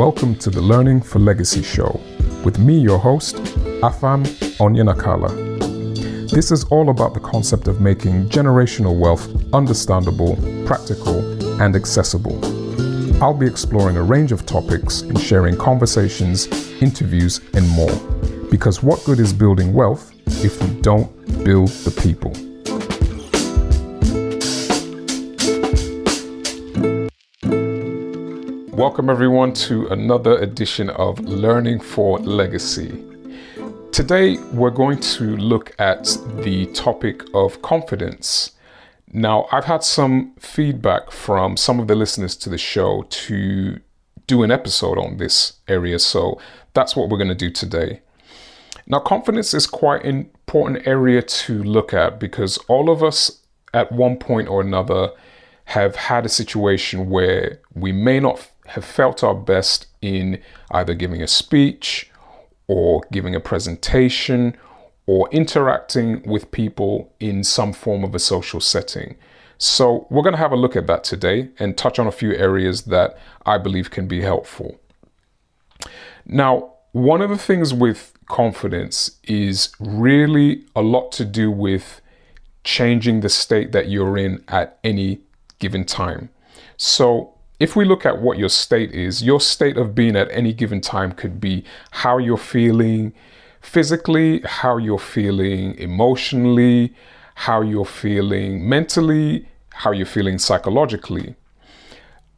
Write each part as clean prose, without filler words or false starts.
Welcome to the Learning for Legacy show with me, your host, Afam Onyenakala. This is all about the concept of making generational wealth understandable, practical, and accessible. I'll be exploring a range of topics and sharing conversations, interviews, and more. Because what good is building wealth if we don't build the people? Welcome everyone to another edition of Learning for Legacy. Today we're going to look at the topic of confidence. Now, I've had some feedback from some of the listeners to the show to do an episode on this area, so that's what we're going to do today. Now, confidence is quite an important area to look at because all of us at one point or another have had a situation where we may not have felt our best in either giving a speech or giving a presentation or interacting with people in some form of a social setting. So we're going to have a look at that today and touch on a few areas that I believe can be helpful. Now, one of the things with confidence is really a lot to do with changing the state that you're in at any given time. So if we look at what your state is, your state of being at any given time could be how you're feeling physically, how you're feeling emotionally, how you're feeling mentally, how you're feeling psychologically.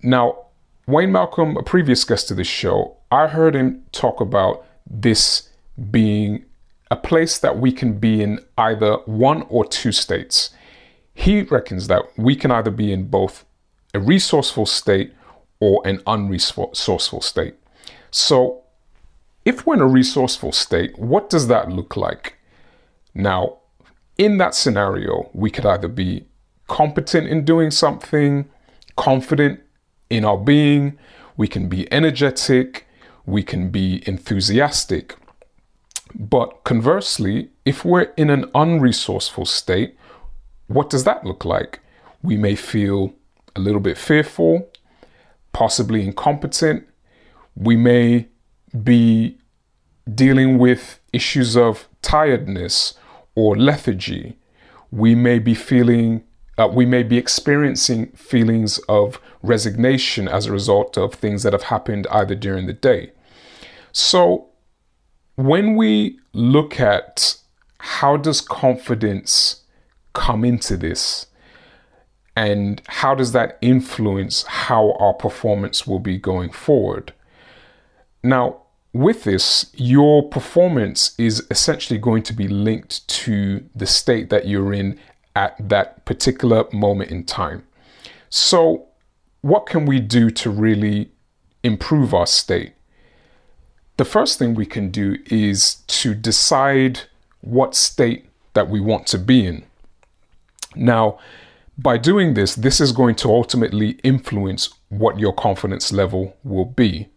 Now, Wayne Malcolm, a previous guest to this show, I heard him talk about this being a place that we can be in either one or two states. He reckons that we can either be in both a resourceful state or an unresourceful state. So if we're in a resourceful state, what does that look like? Now, in that scenario, we could either be competent in doing something, confident in our being, we can be energetic, we can be enthusiastic. But conversely, if we're in an unresourceful state, what does that look like? We may feel a little bit fearful, possibly incompetent. We may be dealing with issues of tiredness or lethargy. We may be experiencing feelings of resignation as a result of things that have happened either during the day. So when we look at how does confidence come into this, and how does that influence how our performance will be going forward? Now, with this, your performance is essentially going to be linked to the state that you're in at that particular moment in time. So what can we do to really improve our state? The first thing we can do is to decide what state that we want to be in. Now, by doing this, this is going to ultimately influence what your confidence level will be.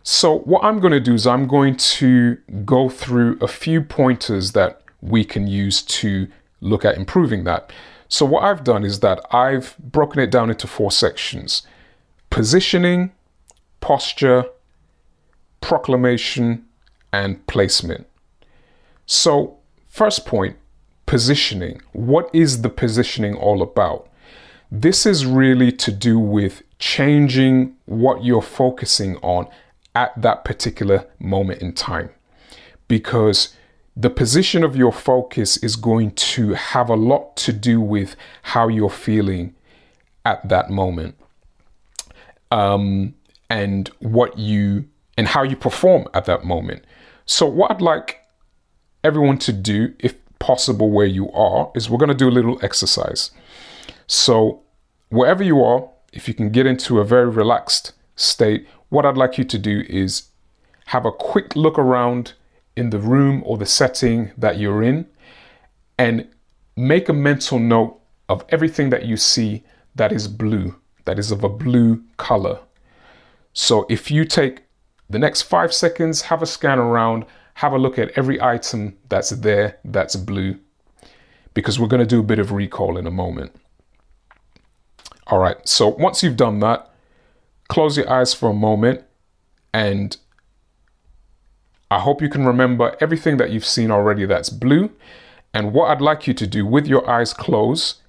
So what I'm going to do is I'm going to go through a few pointers that we can use to look at improving that. So what I've done is that I've broken it down into 4 sections: positioning, posture, proclamation, and placement. So first point, positioning. What is the positioning all about? This is really to do with changing what you're focusing on at that particular moment in time, because the position of your focus is going to have a lot to do with how you're feeling at that moment, and how you perform at that moment. So what I'd like everyone to do, if possible where you are, is we're going to do a little exercise. So wherever you are, if you can get into a very relaxed state, what I'd like you to do is have a quick look around in the room or the setting that you're in and make a mental note of everything that you see that is blue, that is of a blue color. So if you take the next 5 seconds, have a scan around, have a look at every item that's there that's blue, because we're going to do a bit of recall in a moment. All right, so once you've done that, close your eyes for a moment And I hope you can remember everything that you've seen already that's blue. And what I'd like you to do with your eyes closed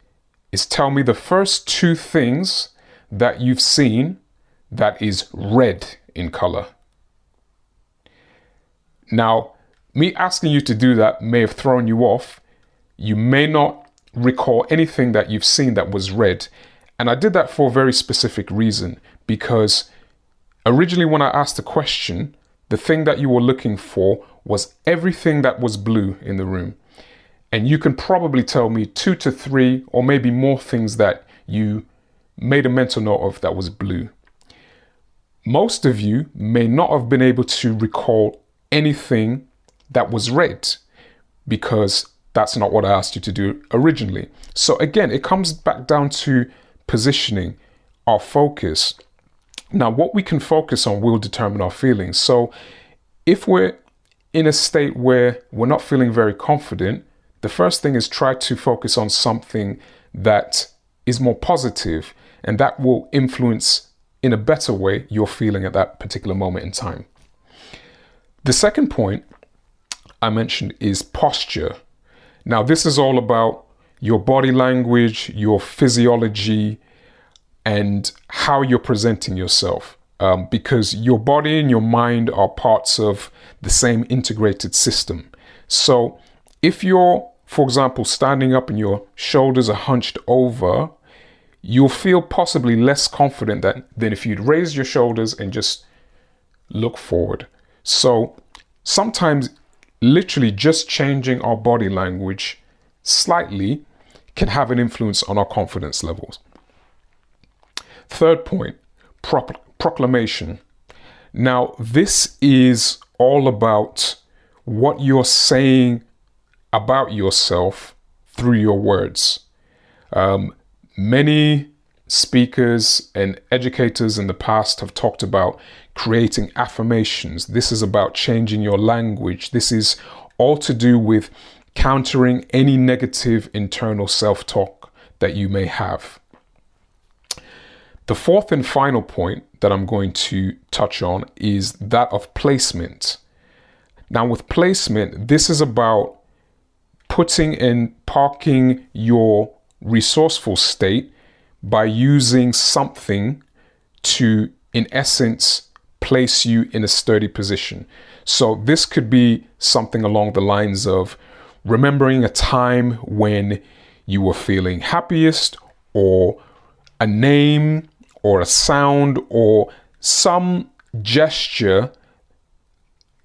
is tell me the first two things that you've seen that is red in color. Now, me asking you to do that may have thrown you off. You may not recall anything that you've seen that was red. And I did that for a very specific reason, because originally when I asked the question, the thing that you were looking for was everything that was blue in the room. And you can probably tell me 2 to 3 or maybe more things that you made a mental note of that was blue. Most of you may not have been able to recall anything that was red, because that's not what I asked you to do originally. So again, it comes back down to positioning our focus. Now, what we can focus on will determine our feelings. So if we're in a state where we're not feeling very confident, the first thing is try to focus on something that is more positive, and that will influence in a better way your feeling at that particular moment in time. The second point I mentioned is posture. Now, this is all about your body language, your physiology, and how you're presenting yourself, because your body and your mind are parts of the same integrated system. So if you're, for example, standing up and your shoulders are hunched over, you'll feel possibly less confident than if you'd raise your shoulders and just look forward. So sometimes literally just changing our body language slightly can have an influence on our confidence levels. Third point, proclamation. Now, this is all about what you're saying about yourself through your words. Many speakers and educators in the past have talked about creating affirmations. This is about changing your language. This is all to do with countering any negative internal self-talk that you may have. The fourth and final point that I'm going to touch on is that of placement. Now, with placement, this is about putting and parking your resourceful state by using something to, in essence, place you in a sturdy position. So this could be something along the lines of remembering a time when you were feeling happiest, or a name or a sound or some gesture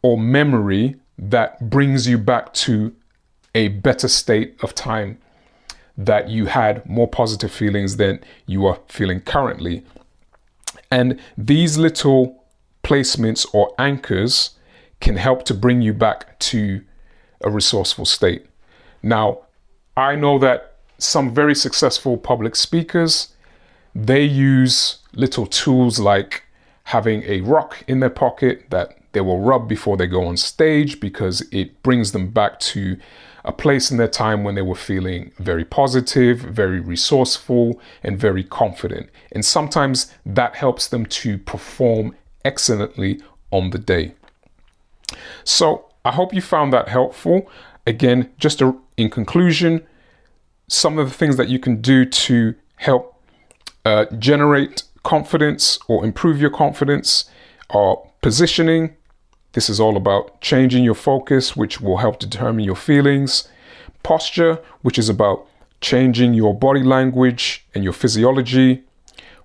or memory that brings you back to a better state of time, that you had more positive feelings than you are feeling currently. And these little placements or anchors can help to bring you back to a resourceful state. Now, I know that some very successful public speakers, they use little tools like having a rock in their pocket that they will rub before they go on stage, because it brings them back to a place in their time when they were feeling very positive, very resourceful, and very confident. And sometimes that helps them to perform excellently on the day. So I hope you found that helpful. Again, in conclusion, some of the things that you can do to help generate confidence or improve your confidence are positioning. This is all about changing your focus, which will help determine your feelings. Posture, which is about changing your body language and your physiology.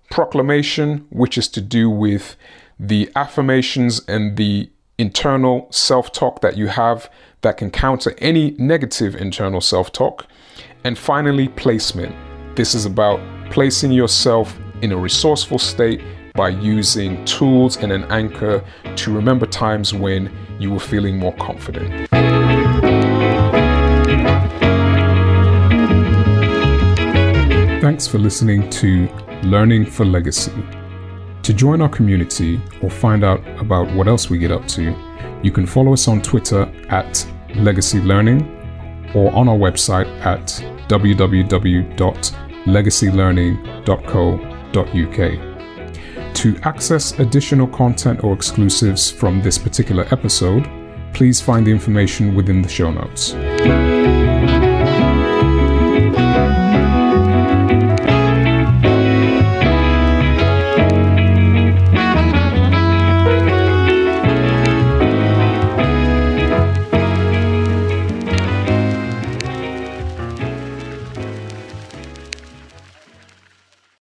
Proclamation, which is to do with the affirmations and the internal self-talk that you have that can counter any negative internal self-talk. And finally, placement. This is about placing yourself in a resourceful state by using tools and an anchor to remember times when you were feeling more confident. Thanks for listening to Learning for Legacy. To join our community or find out about what else we get up to, you can follow us on Twitter at Legacy Learning, or on our website at www.legacylearning.co.uk. To access additional content or exclusives from this particular episode, please find the information within the show notes.